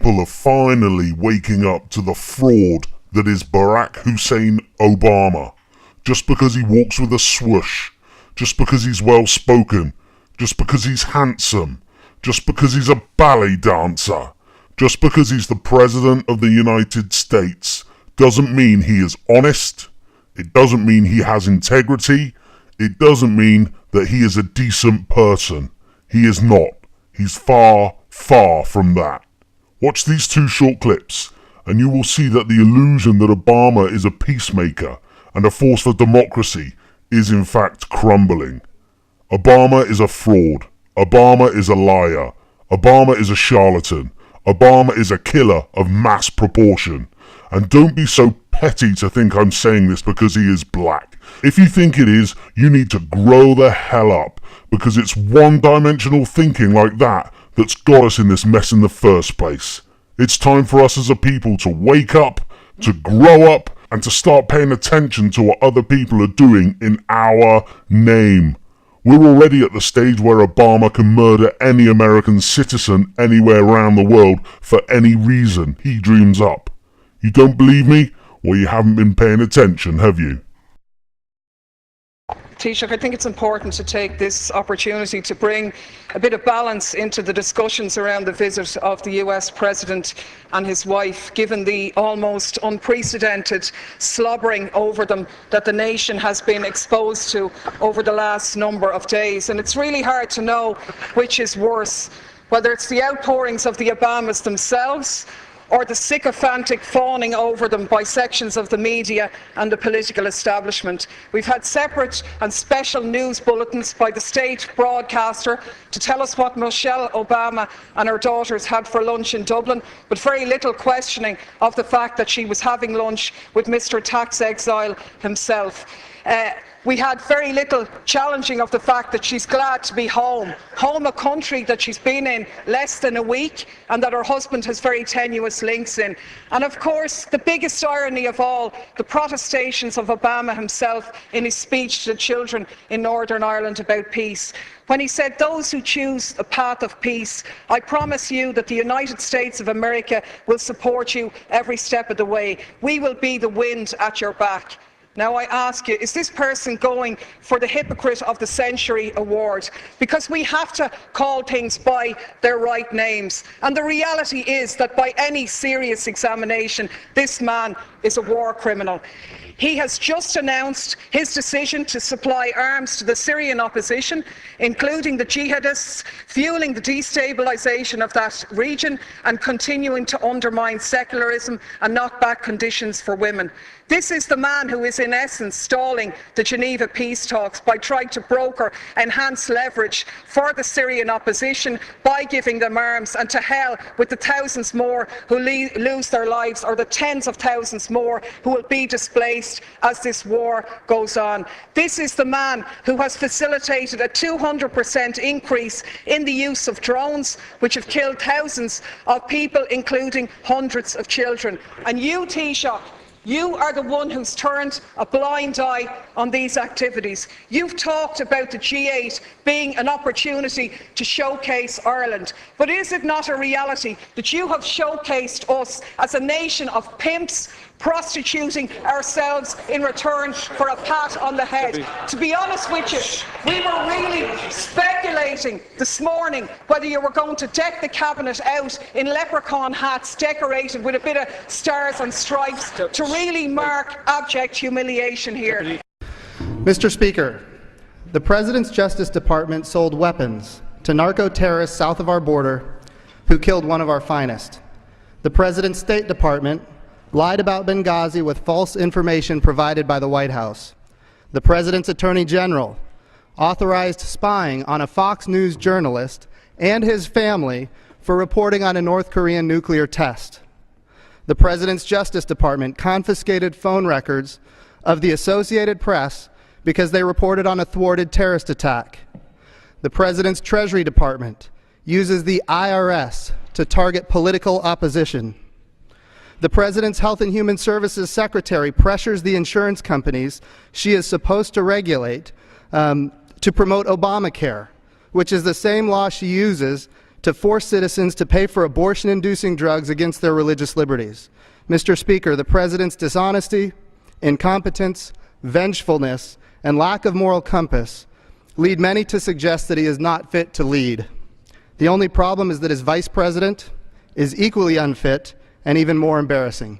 people are finally waking up to the fraud that is Barack Hussein Obama. Just because he walks with a swoosh, just because he's well spoken, just because he's handsome, just because he's a ballet dancer, just because he's the President of the United States, doesn't mean he is honest, it doesn't mean he has integrity, it doesn't mean that he is a decent person. He is not. He's far, far from that. Watch these two short clips, and you will see that the illusion that Obama is a peacemaker and a force for democracy is in fact crumbling. Obama is a fraud. Obama is a liar. Obama is a charlatan. Obama is a killer of mass proportion. And don't be so petty to think I'm saying this because he is black. If you think it is, you need to grow the hell up, because it's one-dimensional thinking like that that's got us in this mess in the first place. It's time for us as a people to wake up, to grow up, and to start paying attention to what other people are doing in our name. We're already at the stage where Obama can murder any American citizen anywhere around the world for any reason he dreams up. You don't believe me? Well, you haven't been paying attention, have you? Taoiseach, I think it's important to take this opportunity to bring a bit of balance into the discussions around the visit of the US President and his wife, given the almost unprecedented slobbering over them that the nation has been exposed to over the last number of days. And it's really hard to know which is worse, whether it's the outpourings of the Obamas themselves or the sycophantic fawning over them by sections of the media and the political establishment. We've had separate and special news bulletins by the state broadcaster to tell us what Michelle Obama and her daughters had for lunch in Dublin, but very little questioning of the fact that she was having lunch with Mr. Tax Exile himself. We had very little challenging of the fact that she's glad to be home, a country that she's been in less than a week and that her husband has very tenuous links in. And of course, the biggest irony of all, the protestations of Obama himself in his speech to the children in Northern Ireland about peace, when he said, "Those who choose a path of peace, I promise you that the United States of America will support you every step of the way. We will be the wind at your back." Now I ask you, is this person going for the Hypocrite of the Century award? Because we have to call things by their right names. And the reality is that by any serious examination, this man is a war criminal. He has just announced his decision to supply arms to the Syrian opposition, including the jihadists, fueling the destabilisation of that region and continuing to undermine secularism and knock back conditions for women. This is the man who is in essence stalling the Geneva peace talks by trying to broker enhanced leverage for the Syrian opposition by giving them arms, and to hell with the thousands more who lose their lives, or the tens of thousands more who will be displaced as this war goes on. This is the man who has facilitated a 200% increase in the use of drones, which have killed thousands of people, including hundreds of children. And you, Taoiseach, you are the one who's turned a blind eye on these activities. You've talked about the G8 being an opportunity to showcase Ireland. But is it not a reality that you have showcased us as a nation of pimps, prostituting ourselves in return for a pat on the head? To be honest with you, we were really speculating this morning whether you were going to deck the cabinet out in leprechaun hats decorated with a bit of stars and stripes to really mark abject humiliation here. Mr. Speaker, the President's Justice Department sold weapons to narco-terrorists south of our border who killed one of our finest. The President's State Department lied about Benghazi with false information provided by the White House. The President's Attorney General authorized spying on a Fox News journalist and his family for reporting on a North Korean nuclear test. The President's Justice Department confiscated phone records of the Associated Press because they reported on a thwarted terrorist attack. The President's Treasury Department uses the IRS to target political opposition. The President's Health and Human Services Secretary pressures the insurance companies she is supposed to regulate to promote Obamacare, which is the same law she uses to force citizens to pay for abortion-inducing drugs against their religious liberties. Mr. Speaker, the President's dishonesty, incompetence, vengefulness, and lack of moral compass lead many to suggest that he is not fit to lead. The only problem is that his Vice President is equally unfit and even more embarrassing.